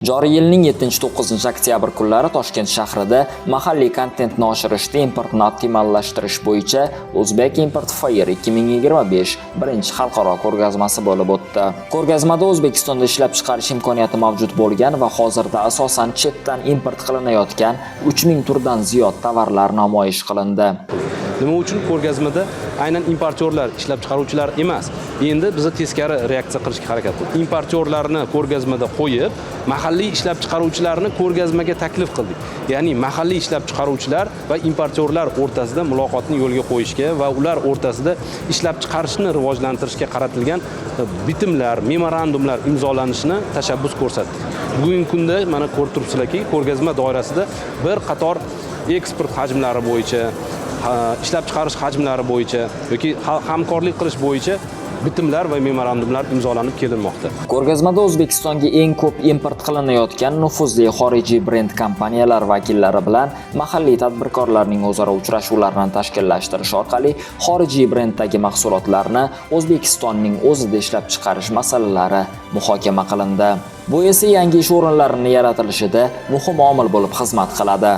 Joriy yilning 7-9 oktyabr kunlari Toshkent shahrida mahalliy kontentni oshirishda importni optimallashtirish bo'yicha Uzbek Import Fair 2025 birinchi xalqaro ko'rgazmasi bo'lib o'tdi. Ko'rgazmada O'zbekistonda ishlab chiqarish imkoniyati mavjud bo'lgan va hozirda asosan chetdan import qilinayotgan 3000 turdan ziyod tovarlar namoyish qilindi. Nima uchun ko'rgazmada aynan importyorlar, ishlab chiqaruvchilar emas, endi biz teskari reaksiya qilishga harakat qildik. Importyorlarni ko'rgazmada qo'yib, mahalliy ishlab chiqaruvchilarni ko'rgazmaga taklif qildik. Ya'ni mahalliy ishlab chiqaruvchilar va importyorlar o'rtasida muloqotni yo'lga qo'yishga va ular o'rtasida ishlab chiqarishni rivojlantirishga qaratilgan bitimlar, memorandumlar imzolanishini tashabbus ko'rsatdik. Bugungi kunda mana ko'rib turibsizlarki, ko'rgazma doirasida bir qator eksport hajmlari bo'yicha, ishlab chiqarish hajmlari bo'yicha yoki hamkorlik qilish bo'yicha bitimlar va memorandumlar imzolanib kelinmoqda. Ko'rgazmada O'zbekistonga eng ko'p import qilinayotgan nufuzli xorijiy brend kompaniyalar vakillari bilan mahalliy tadbirkorlarning o'zaro uchrashuvlarini tashkillashtirish orqali xorijiy brenddagi mahsulotlarni O'zbekistonning o'zida ishlab chiqarish masalalari muhokama qilindi. Bu esa yangi ish o'rinlarining yaratilishida muhim omil bo'lib xizmat qiladi.